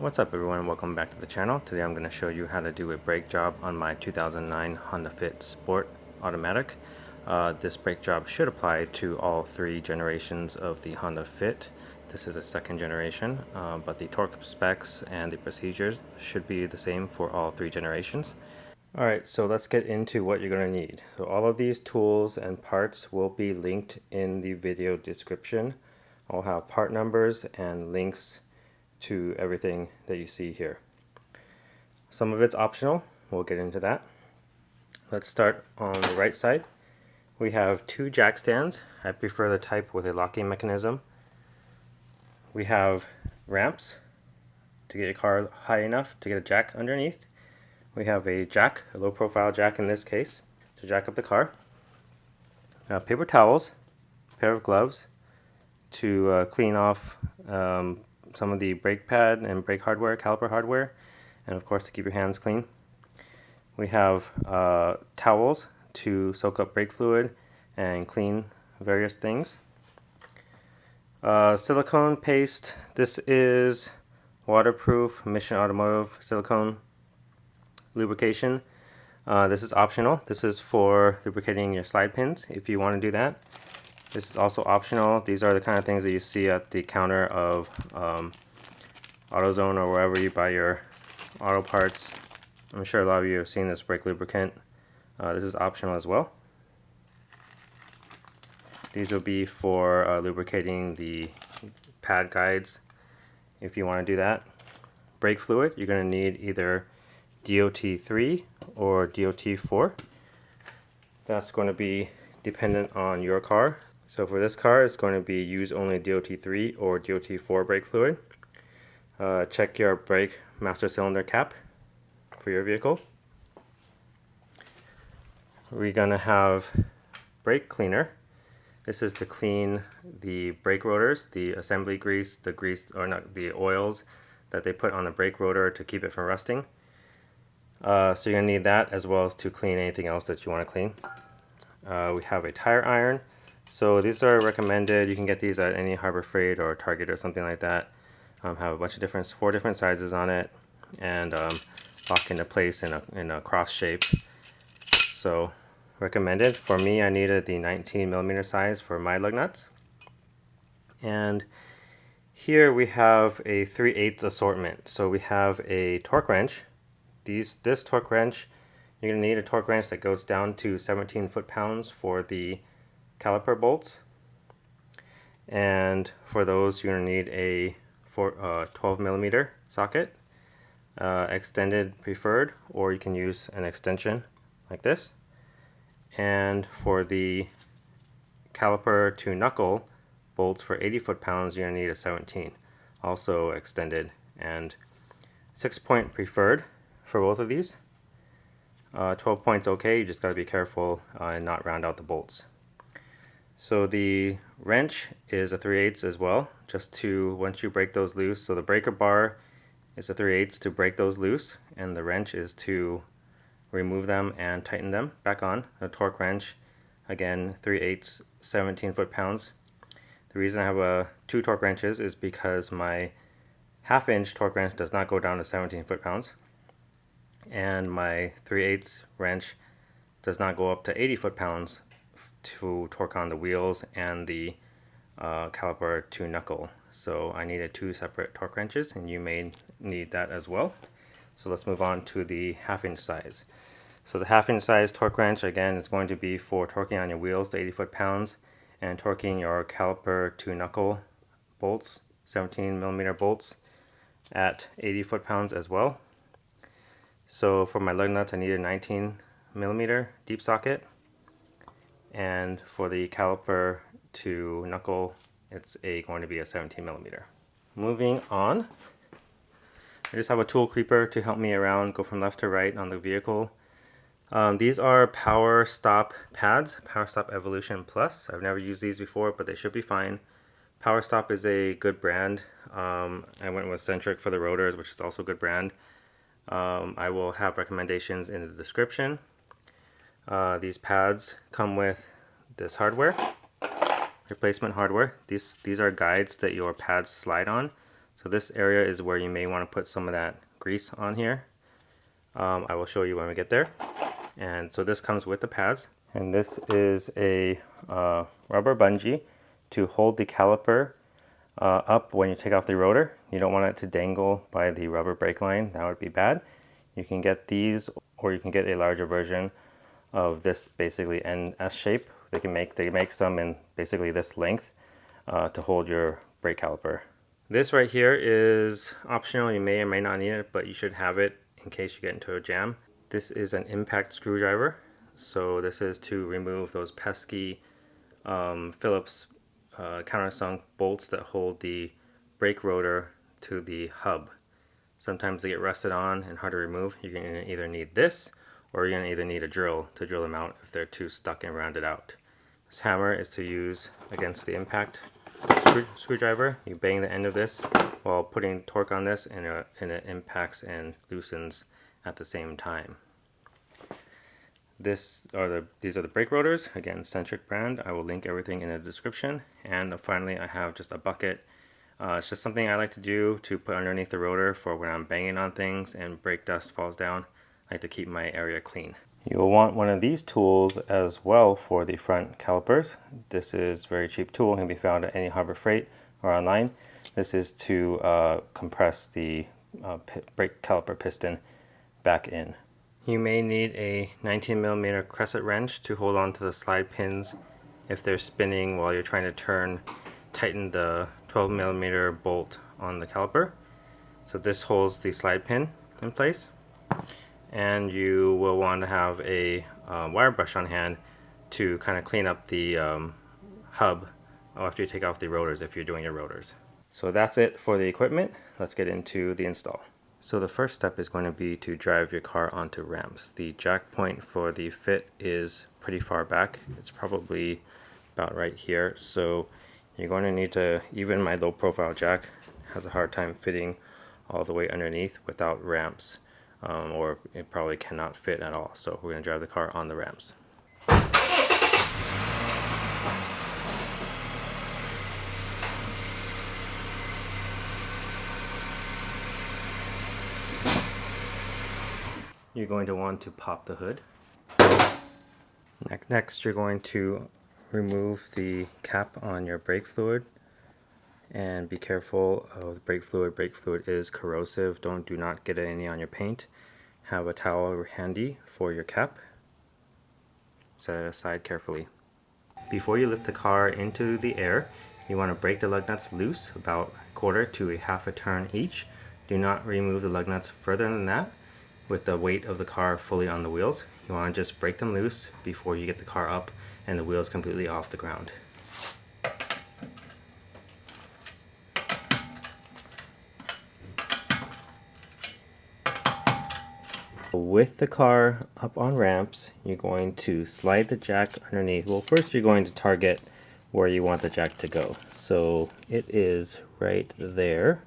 What's up everyone, welcome back to the channel. Today I'm going to show you how to do a brake job on my 2009 Honda Fit Sport Automatic. This brake job should apply to all three generations of the Honda Fit. This is a second generation, but the torque specs and the procedures should be the same for all three generations. Alright, so let's get into what you're going to need. So all of these tools and parts will be linked in the video description. I'll have part numbers and links to everything that you see here. Some of it's optional, we'll get into that. Let's start on the right side. We have two jack stands. I prefer the type with a locking mechanism. We have ramps to get your car high enough to get a jack underneath. We have a jack, a low profile jack in this case, to jack up the car. Paper towels, a pair of gloves to clean off some of the brake pad and brake hardware, caliper hardware, and of course to keep your hands clean. We have towels to soak up brake fluid and clean various things. Silicone paste. This is waterproof Mission Automotive silicone lubrication. This is optional. This is for lubricating your slide pins if you want to do that. This is also optional. These are the kind of things that you see at the counter of AutoZone or wherever you buy your auto parts. I'm sure a lot of you have seen this brake lubricant. This is optional as well. These will be for lubricating the pad guides if you want to do that. Brake fluid, you're going to need either DOT3 or DOT4. That's going to be dependent on your car. So for this car, it's going to be use only DOT3 or DOT4 brake fluid. Check your brake master cylinder cap for your vehicle. We're going to have brake cleaner. This is to clean the brake rotors, the assembly grease, the oils that they put on the brake rotor to keep it from rusting. So you're going to need that as well as to clean anything else that you want to clean. We have a tire iron. So these are recommended. You can get these at any Harbor Freight or Target or something like that. Have a bunch of four different sizes on it, and lock into place in a cross shape. So recommended. For me, I needed the 19mm size for my lug nuts. And here we have a 3/8 assortment. So we have a torque wrench. This torque wrench, you're going to need a torque wrench that goes down to 17 foot-pounds for the caliper bolts. And for those, you're going to need a 12mm socket, extended preferred, or you can use an extension like this. And for the caliper to knuckle bolts for 80 foot-pounds, you're going to need a 17, also extended, and 6-point preferred for both of these. 12 points okay, you just got to be careful and not round out the bolts. So the wrench is a 3/8 as well, just to once you break those loose. So the breaker bar is a 3/8 to break those loose, and the wrench is to remove them and tighten them back on. A torque wrench, again 3/8, 17 foot-pounds. The reason I have two torque wrenches is because my 1/2-inch torque wrench does not go down to 17 foot-pounds, and my 3/8 wrench does not go up to 80 foot-pounds to torque on the wheels and the caliper to knuckle. So I needed two separate torque wrenches, and you may need that as well. So let's move on to the 1/2-inch size. So the 1/2-inch size torque wrench, again, is going to be for torquing on your wheels to 80 foot-pounds and torquing your caliper to knuckle bolts, 17mm bolts at 80 foot-pounds as well. So for my lug nuts, I needed a 19mm deep socket, and for the caliper to knuckle, it's going to be a 17mm. Moving on, I just have a tool creeper to help me around, go from left to right on the vehicle. These are Power Stop pads, Power Stop Evolution Plus. I've never used these before, but they should be fine. Power Stop is a good brand. I went with Centric for the rotors, which is also a good brand. I will have recommendations in the description. These pads come with this hardware, replacement hardware. These are guides that your pads slide on. So this area is where you may want to put some of that grease on here. I will show you when we get there. And so this comes with the pads. And this is a rubber bungee to hold the caliper up when you take off the rotor. You don't want it to dangle by the rubber brake line. That would be bad. You can get these, or you can get a larger version of this, basically NS shape. They make some in basically this length to hold your brake caliper. This right here is optional. You may or may not need it, but you should have it in case you get into a jam. This is an impact screwdriver. So this is to remove those pesky Phillips countersunk bolts that hold the brake rotor to the hub. Sometimes they get rusted on and hard to remove. You're going to either need this, or you're going to either need a drill to drill them out if they're too stuck and rounded out. This hammer is to use against the impact screwdriver. You bang the end of this while putting torque on this, and it impacts and loosens at the same time. These are the brake rotors, again, Centric brand. I will link everything in the description. And finally, I have just a bucket. It's just something I like to do to put underneath the rotor for when I'm banging on things and brake dust falls down. I like to keep my area clean. You will want one of these tools as well for the front calipers. This is a very cheap tool, can be found at any Harbor Freight or online. This is to compress the brake caliper piston back in. You may need a 19mm crescent wrench to hold on to the slide pins if they're spinning while you're trying to tighten the 12mm bolt on the caliper. So this holds the slide pin in place. And you will want to have a wire brush on hand to kind of clean up the hub after you take off the rotors if you're doing your rotors. So that's it for the equipment. Let's get into the install. So the first step is going to be to drive your car onto ramps. The jack point for the fit is pretty far back. It's probably about right here. So you're going to need to, even my low profile jack has a hard time fitting all the way underneath without ramps. Or it probably cannot fit at all. So we're going to drive the car on the ramps. You're going to want to pop the hood. Next, you're going to remove the cap on your brake fluid. And be careful of the brake fluid. Brake fluid is corrosive. Do not get any on your paint. Have a towel handy for your cap. Set it aside carefully. Before you lift the car into the air, you want to break the lug nuts loose, about a quarter to a half a turn each. Do not remove the lug nuts further than that with the weight of the car fully on the wheels. You want to just break them loose before you get the car up and the wheels completely off the ground. With the car up on ramps, you're going to slide the jack underneath. Well, first you're going to target where you want the jack to go. So it is right there.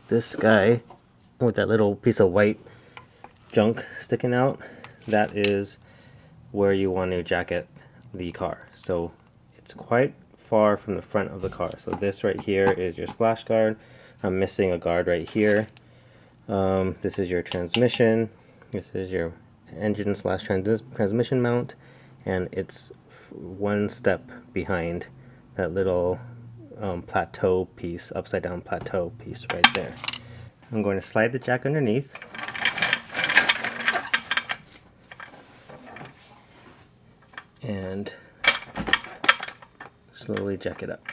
This guy with that little piece of white junk sticking out, that is where you want to jacket the car. So it's quite far from the front of the car. So this right here is your splash guard. I'm missing a guard right here. This is your transmission. This is your engine slash transmission mount, and it's one step behind that little plateau piece, upside down plateau piece right there. I'm going to slide the jack underneath. And slowly jack it up.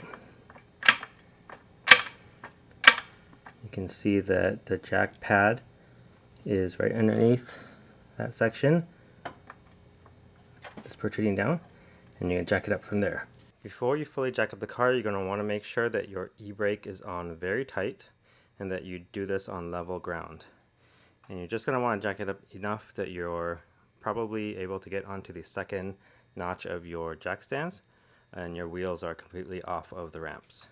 You can see that the jack pad is right underneath that section. It's protruding down, and you can jack it up from there. Before you fully jack up the car, you're going to want to make sure that your e-brake is on very tight and that you do this on level ground. And you're just going to want to jack it up enough that you're probably able to get onto the second notch of your jack stands and your wheels are completely off of the ramps.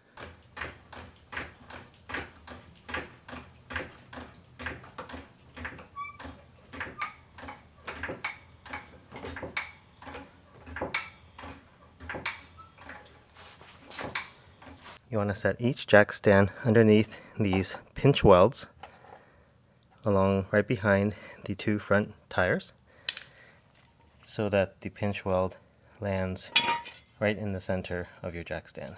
You want to set each jack stand underneath these pinch welds along right behind the two front tires so that the pinch weld lands right in the center of your jack stand.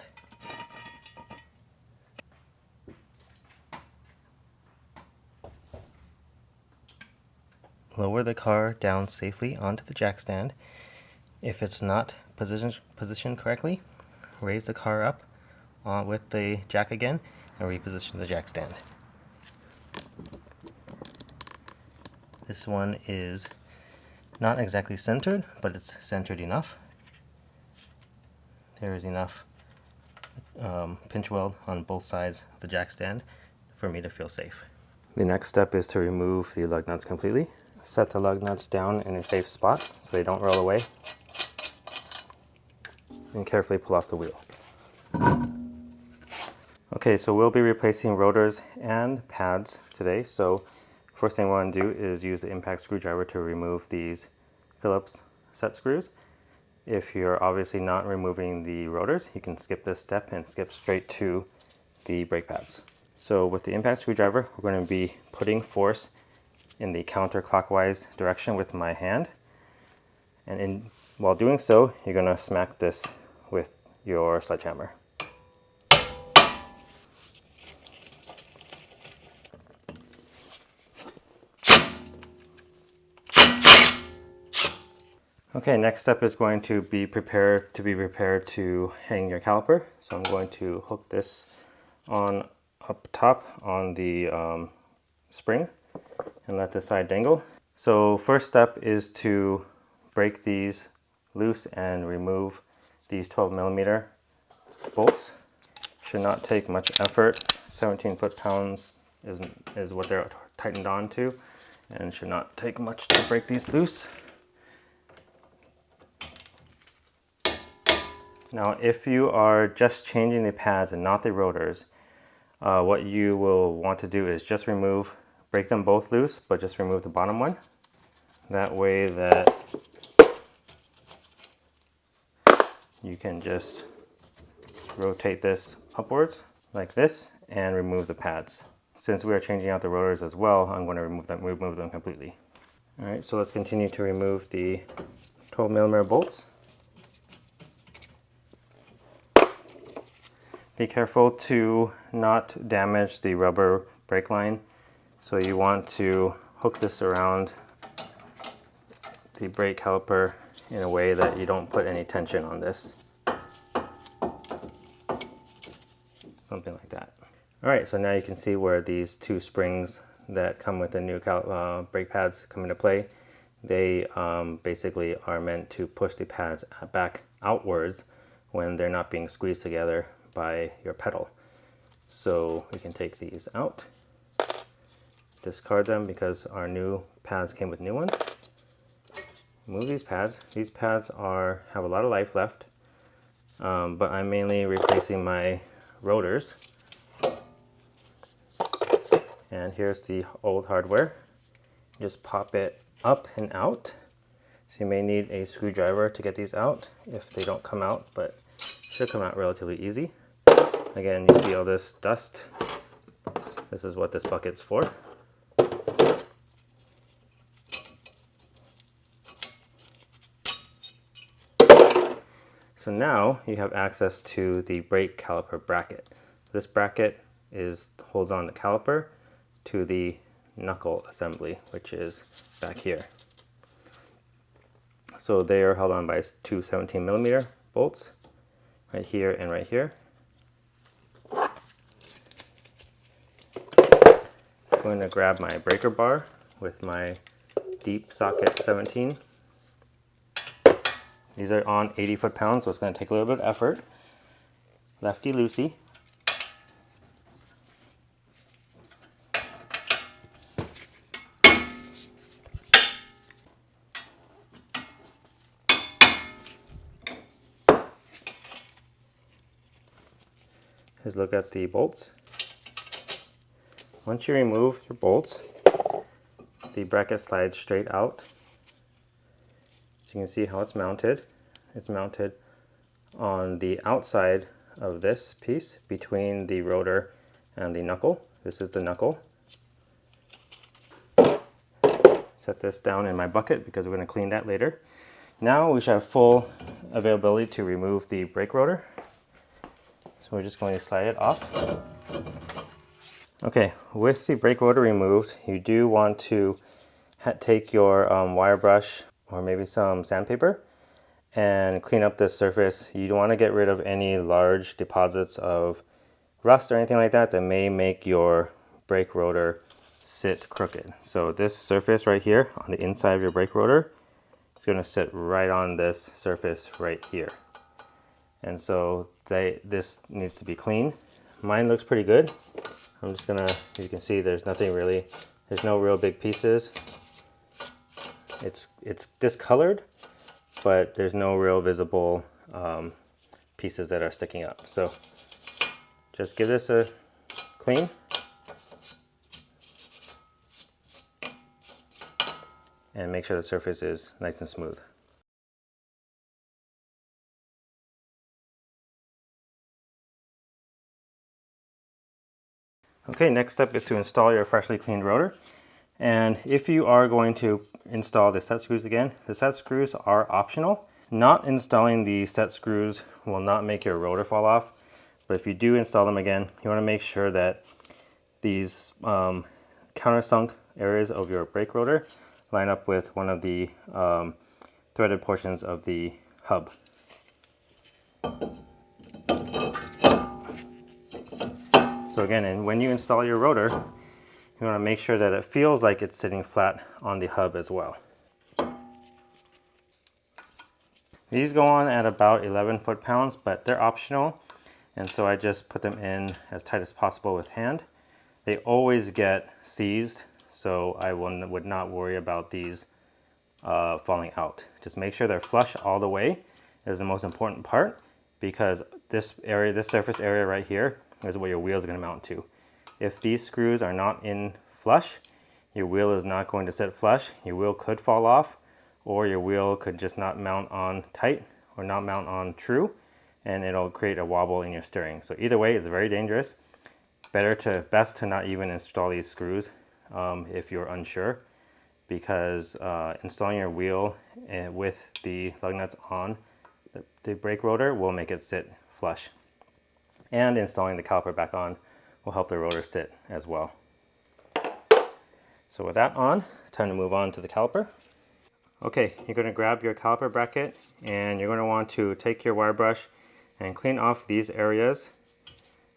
Lower the car down safely onto the jack stand. If it's not positioned correctly, raise the car up with the jack again and reposition the jack stand. This one is not exactly centered, but it's centered enough. There is enough pinch weld on both sides of the jack stand for me to feel safe. The next step is to remove the lug nuts completely. Set the lug nuts down in a safe spot so they don't roll away, and carefully pull off the wheel. Okay, so we'll be replacing rotors and pads today. So first thing we want to do is use the impact screwdriver to remove these Phillips set screws. If you're obviously not removing the rotors, you can skip this step and skip straight to the brake pads. So with the impact screwdriver, we're going to be putting force in the counterclockwise direction with my hand. And while doing so, you're going to smack this with your sledgehammer. Okay, next step is going to be prepared to hang your caliper. So I'm going to hook this on up top on the spring and let this side dangle. So first step is to break these loose and remove these 12mm bolts. Should not take much effort. 17 foot-pounds is what they're tightened on to, and should not take much to break these loose. Now if you are just changing the pads and not the rotors, what you will want to do is just break them both loose, but just remove the bottom one. That way that you can just rotate this upwards like this and remove the pads. Since we are changing out the rotors as well, I'm going to remove them completely. All right, so let's continue to remove the 12mm bolts. Be careful to not damage the rubber brake line. So you want to hook this around the brake caliper in a way that you don't put any tension on this. Something like that. All right, so now you can see where these two springs that come with the new brake pads come into play. They basically are meant to push the pads back outwards when they're not being squeezed together by your pedal. So we can take these out, discard them because our new pads came with new ones. Remove these pads. These pads have a lot of life left, but I'm mainly replacing my rotors. And here's the old hardware. Just pop it up and out. So you may need a screwdriver to get these out if they don't come out, but should come out relatively easy. Again, you see all this dust. This is what this bucket's for. So now you have access to the brake caliper bracket. This bracket holds on the caliper to the knuckle assembly, which is back here. So they are held on by two 17mm bolts, right here and right here. I'm going to grab my breaker bar with my deep socket 17. These are on 80 foot-pounds, so it's going to take a little bit of effort. Lefty-loosey. Let's look at the bolts. Once you remove your bolts, the bracket slides straight out. So you can see how it's mounted. It's mounted on the outside of this piece between the rotor and the knuckle. This is the knuckle. Set this down in my bucket because we're going to clean that later. Now we should have full availability to remove the brake rotor. So we're just going to slide it off. Okay, with the brake rotor removed, you do want to take your wire brush or maybe some sandpaper and clean up this surface. You don't want to get rid of any large deposits of rust or anything like that that may make your brake rotor sit crooked. So this surface right here on the inside of your brake rotor is going to sit right on this surface right here. And so this needs to be clean. Mine looks pretty good. I'm just gonna, you can see there's no real big pieces. It's discolored, but there's no real visible pieces that are sticking up. So just give this a clean. And make sure the surface is nice and smooth. Okay, next step is to install your freshly cleaned rotor. And if you are going to install the set screws again, the set screws are optional. Not installing the set screws will not make your rotor fall off, but if you do install them again, you want to make sure that these countersunk areas of your brake rotor line up with one of the threaded portions of the hub. So again, and when you install your rotor, you want to make sure that it feels like it's sitting flat on the hub as well. These go on at about 11 foot-pounds, but they're optional, and so I just put them in as tight as possible with hand. They always get seized, so I would not worry about these falling out. Just make sure they're flush all the way is the most important part, because this surface area right here is where your wheel is going to mount to. If these screws are not in flush, your wheel is not going to sit flush. Your wheel could fall off, or your wheel could just not mount on tight or not mount on true, and it'll create a wobble in your steering. So either way, it's very dangerous. Best to not even install these screws if you're unsure, because installing your wheel with the lug nuts on the brake rotor will make it sit flush. And installing the caliper back on will help the rotor sit as well. So with that on, it's time to move on to the caliper. Okay, you're going to grab your caliper bracket and you're going to want to take your wire brush and clean off these areas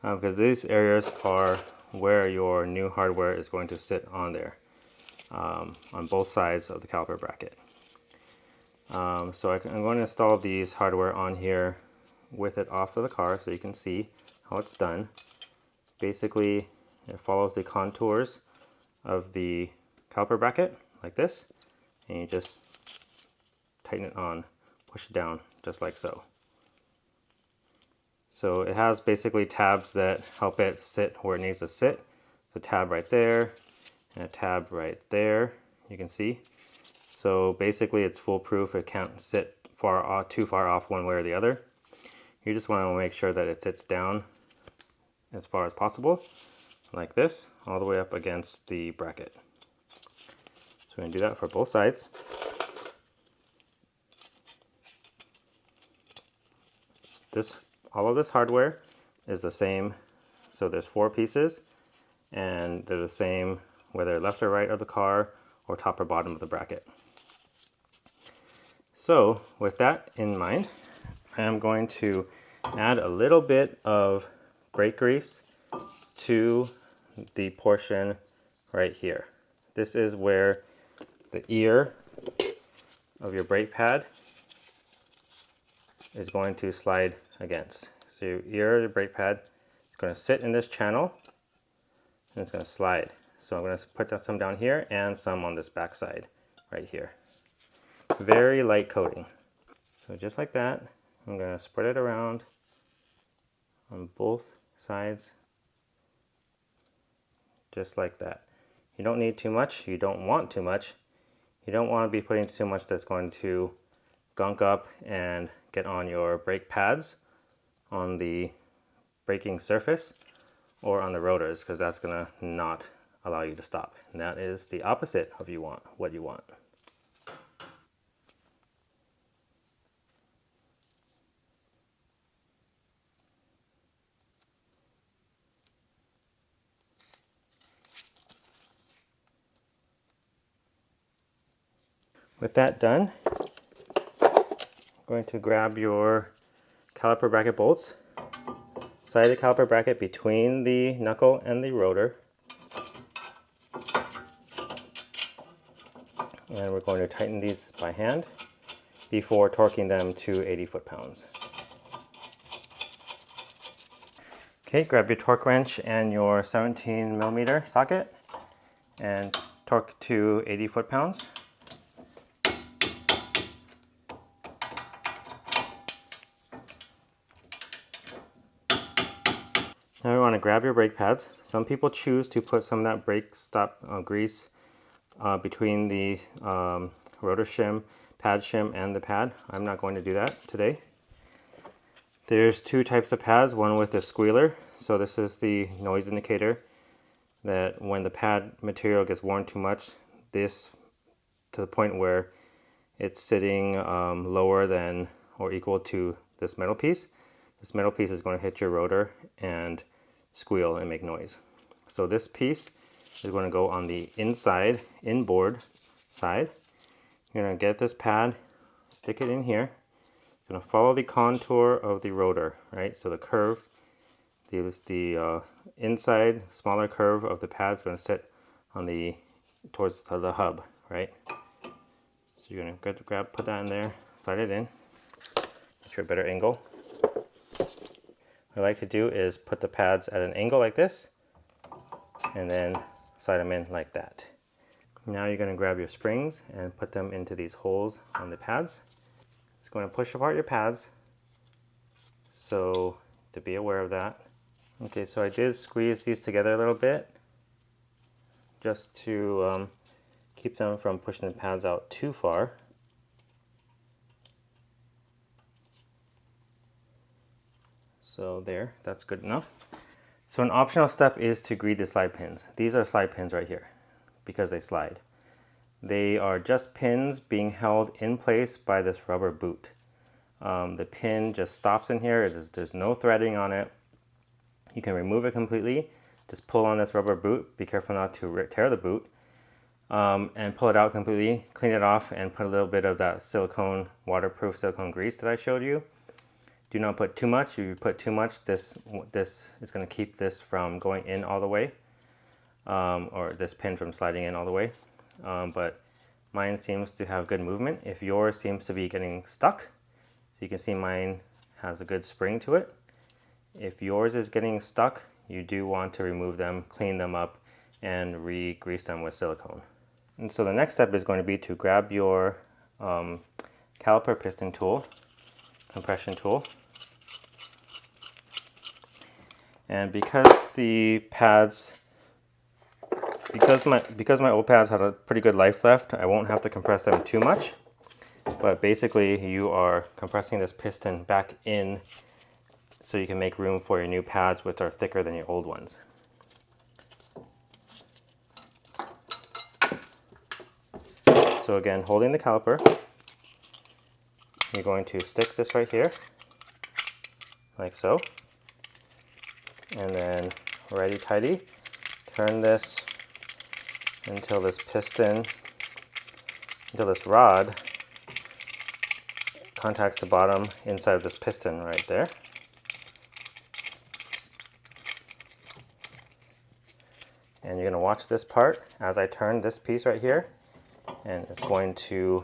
because these areas are where your new hardware is going to sit on there on both sides of the caliper bracket. So I'm going to install these hardware on here with it off of the car so you can see how it's done. Basically, it follows the contours of the caliper bracket like this, and you just tighten it on, push it down just like so. So it has basically tabs that help it sit where it needs to sit. So a tab right there and a tab right there, you can see. So basically it's foolproof. It can't sit too far off one way or the other. You just want to make sure that it sits down as far as possible, like this, all the way up against the bracket. So we're going to do that for both sides. All of this hardware is the same. So there's 4 pieces, and they're the same whether left or right of the car or top or bottom of the bracket. So with that in mind, I am going to add a little bit of brake grease to the portion right here. This is where the ear of your brake pad is going to slide against. So your ear of the brake pad is going to sit in this channel and it's going to slide. So I'm going to put some down here and some on this back side right here. Very light coating. So just like that, I'm going to spread it around on both sides, just like that. You don't need too much. You don't want too much. You don't want to be putting too much that's going to gunk up and get on your brake pads on the braking surface or on the rotors, because that's going to not allow you to stop. And that is the opposite of what you want. With that done, I'm going to grab your caliper bracket bolts, slide the caliper bracket between the knuckle and the rotor, and we're going to tighten these by hand before torquing them to 80 foot-pounds. Okay, grab your torque wrench and your 17mm socket and torque to 80 foot-pounds. Now we want to grab your brake pads. Some people choose to put some of that brake stop grease between the rotor shim, pad shim, and the pad. I'm not going to do that today. There's two types of pads, one with a squealer. So this is the noise indicator that when the pad material gets worn too much, this to the point where it's sitting lower than or equal to this metal piece. This metal piece is going to hit your rotor and squeal and make noise. So this piece is going to go on the inside, inboard side. You're going to get this pad, stick it in here. You're going to follow the contour of the rotor, right? So the curve, the inside smaller curve of the pad is going to sit on towards the hub, right? So you're going to put that in there, slide it in, get you a better angle. What I like to do is put the pads at an angle like this and then slide them in like that. Now you're going to grab your springs and put them into these holes on the pads. It's going to push apart your pads, so to be aware of that. Okay, so I did squeeze these together a little bit just to keep them from pushing the pads out too far. So there, that's good enough. So an optional step is to grease the slide pins. These are slide pins right here because they slide. They are just pins being held in place by this rubber boot. The pin just stops in here. There's no threading on it. You can remove it completely. Just pull on this rubber boot. Be careful not to tear the boot. And pull it out completely, clean it off, and put a little bit of that waterproof silicone grease that I showed you. Do not put too much. If you put too much, this is going to keep this from going in all the way, or this pin from sliding in all the way. But mine seems to have good movement. If yours seems to be getting stuck, so you can see mine has a good spring to it. If yours is getting stuck, you do want to remove them, clean them up, and re-grease them with silicone. And so the next step is going to be to grab your caliper piston tool, compression tool. And because the pads, because my old pads had a pretty good life left, I won't have to compress them too much. But basically you are compressing this piston back in so you can make room for your new pads, which are thicker than your old ones. So again, holding the caliper, you're going to stick this right here, like so. And then righty-tighty, turn this until this rod contacts the bottom inside of this piston right there. And you're going to watch this part as I turn this piece right here, and it's going to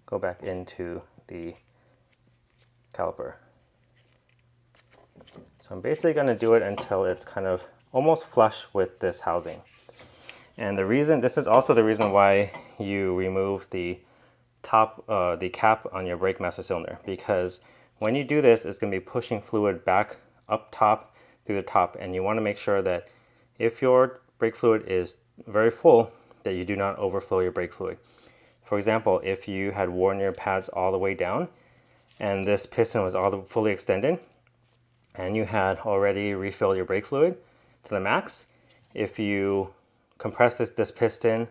go back into the caliper. So I'm basically going to do it until it's kind of almost flush with this housing. And this is also the reason why you remove the cap on your brake master cylinder, because when you do this, it's going to be pushing fluid back up top through the top, and you want to make sure that if your brake fluid is very full, that you do not overflow your brake fluid. For example, if you had worn your pads all the way down and this piston was fully extended, and you had already refilled your brake fluid to the max, if you compress this piston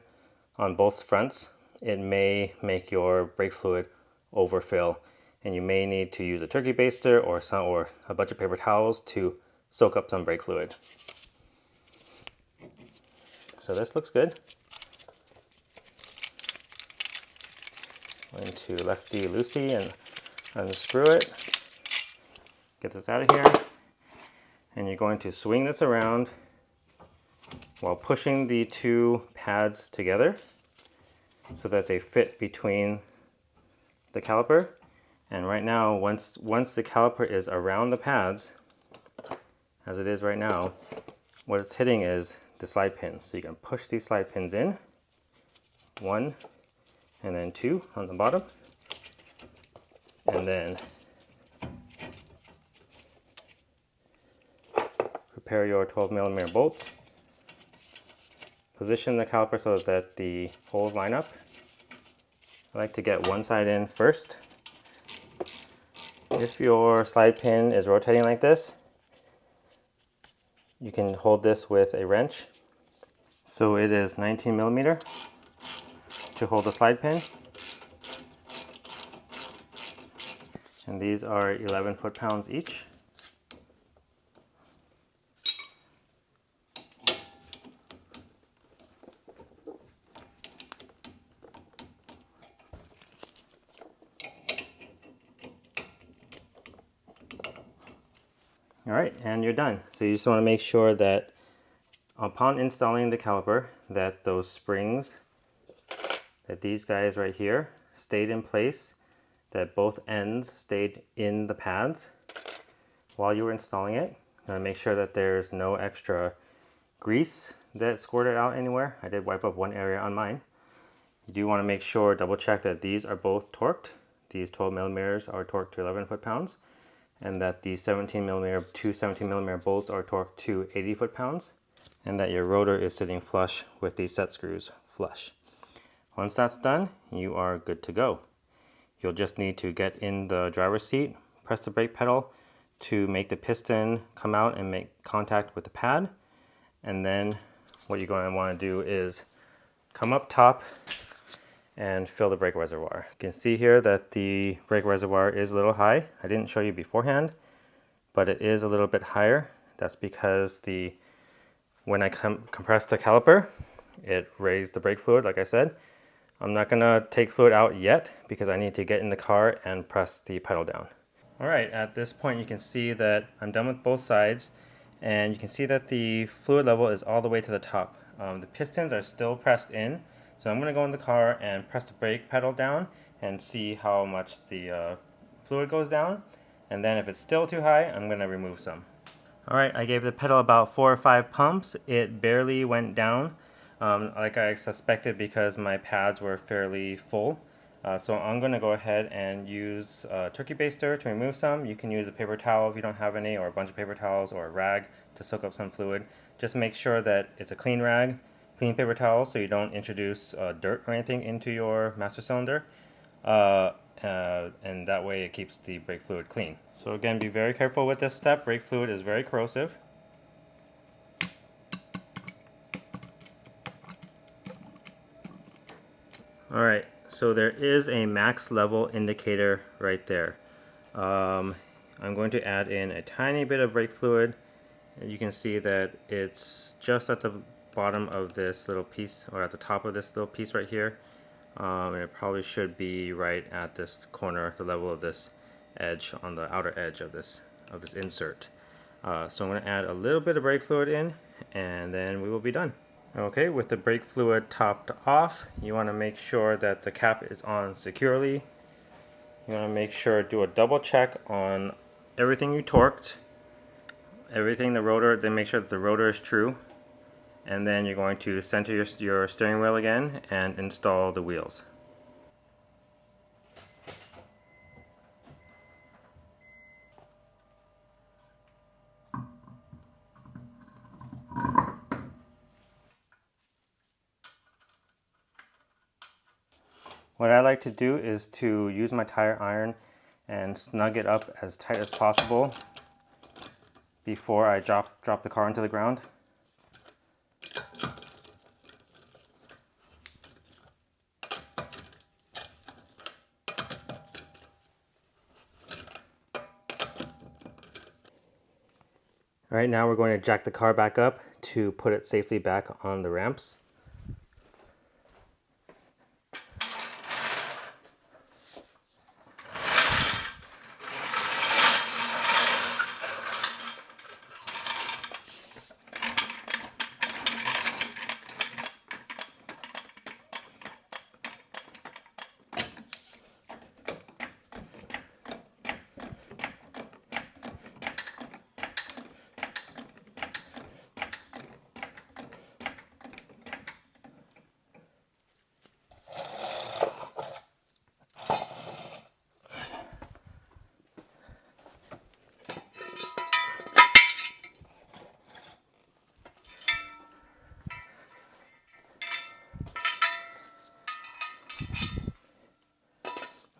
on both fronts, it may make your brake fluid overfill, and you may need to use a turkey baster or a bunch of paper towels to soak up some brake fluid. So this looks good. Going to lefty loosey and unscrew it. Get this out of here. And you're going to swing this around while pushing the two pads together so that they fit between the caliper. And right now, once the caliper is around the pads, as it is right now, what it's hitting is the slide pins. So you can push these slide pins in, one, and then two on the bottom, and then prepare your 12mm bolts. Position the caliper so that the holes line up. I like to get one side in first. If your slide pin is rotating like this, you can hold this with a wrench. So it is 19mm to hold the slide pin. And these are 11 foot-pounds each. All right, and you're done. So you just want to make sure that upon installing the caliper, that those springs, that these guys right here stayed in place, that both ends stayed in the pads while you were installing it. You want to make sure that there's no extra grease that squirted out anywhere. I did wipe up one area on mine. You do want to make sure, double check that these are both torqued. These 12mm are torqued to 11 foot-pounds, and that the 17mm, two 17mm bolts are torqued to 80 foot-pounds, and that your rotor is sitting flush with these set screws flush. Once that's done, you are good to go. You'll just need to get in the driver's seat, press the brake pedal to make the piston come out and make contact with the pad, and then what you're going to want to do is come up top and fill the brake reservoir. You can see here that the brake reservoir is a little high. I didn't show you beforehand, but it is a little bit higher. That's because when I compressed the caliper, it raised the brake fluid, like I said. I'm not gonna take fluid out yet because I need to get in the car and press the pedal down. All right, at this point you can see that I'm done with both sides, and you can see that the fluid level is all the way to the top. The pistons are still pressed in, so I'm going to go in the car and press the brake pedal down and see how much the fluid goes down, and then if it's still too high, I'm going to remove some. All right, I gave the pedal about 4 or 5 pumps. It barely went down, like I suspected, because my pads were fairly full. So I'm going to go ahead and use a turkey baster to remove some. You can use a paper towel if you don't have any, or a bunch of paper towels, or a rag to soak up some fluid. Just make sure that it's a clean rag, clean paper towel, so you don't introduce dirt or anything into your master cylinder. And that way it keeps the brake fluid clean. So again, be very careful with this step. Brake fluid is very corrosive. Alright, so there is a max level indicator right there. I'm going to add in a tiny bit of brake fluid. And you can see that it's just at the bottom of this little piece, or at the top of this little piece right here. And it probably should be right at this corner, the level of this edge, on the outer edge of this insert. So I'm going to add a little bit of brake fluid in, and then we will be done. Okay, with the brake fluid topped off, you want to make sure that the cap is on securely. You want to make sure, do a double check on everything you torqued, everything the rotor, then make sure that the rotor is true. And then you're going to center your steering wheel again and install the wheels. What I like to do is to use my tire iron and snug it up as tight as possible before I drop the car into the ground. All right, now we're going to jack the car back up to put it safely back on the ramps.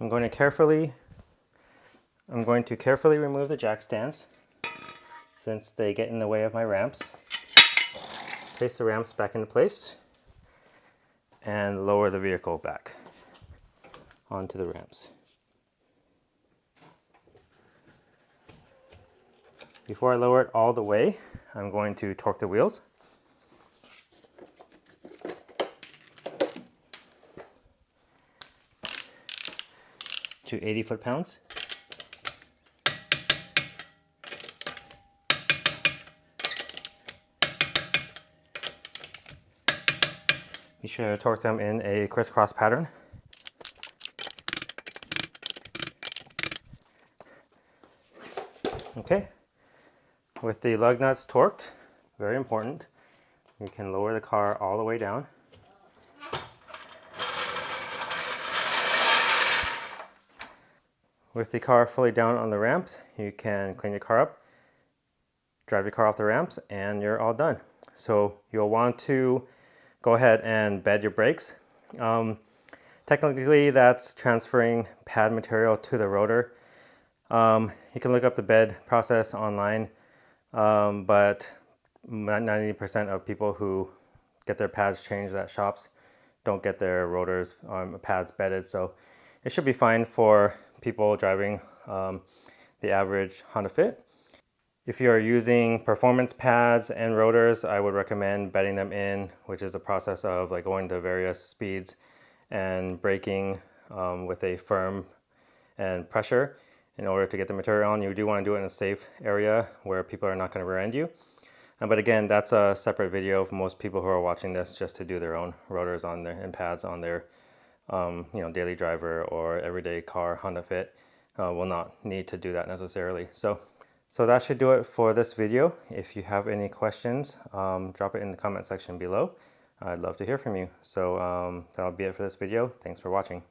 I'm going to carefully remove the jack stands since they get in the way of my ramps. Place the ramps back into place and lower the vehicle back onto the ramps. Before I lower it all the way, I'm going to torque the wheels. To 80 foot-pounds. Be sure to torque them in a crisscross pattern. Okay, with the lug nuts torqued, very important, you can lower the car all the way down. With the car fully down on the ramps, you can clean your car up, drive your car off the ramps, and you're all done. So you'll want to go ahead and bed your brakes. Technically, that's transferring pad material to the rotor. You can look up the bed process online, but 90% of people who get their pads changed at shops don't get their rotors pads bedded, so it should be fine for people driving the average Honda Fit. If you are using performance pads and rotors, I would recommend bedding them in, which is the process of like going to various speeds and braking with a firm and pressure in order to get the material on. You do want to do it in a safe area where people are not going to rear end you. But again, that's a separate video for most people who are watching this just to do their own rotors on their and pads on their daily driver or everyday car. Honda Fit will not need to do that necessarily. So that should do it for this video. If you have any questions, drop it in the comment section below. I'd love to hear from you. So that'll be it for this video. Thanks for watching.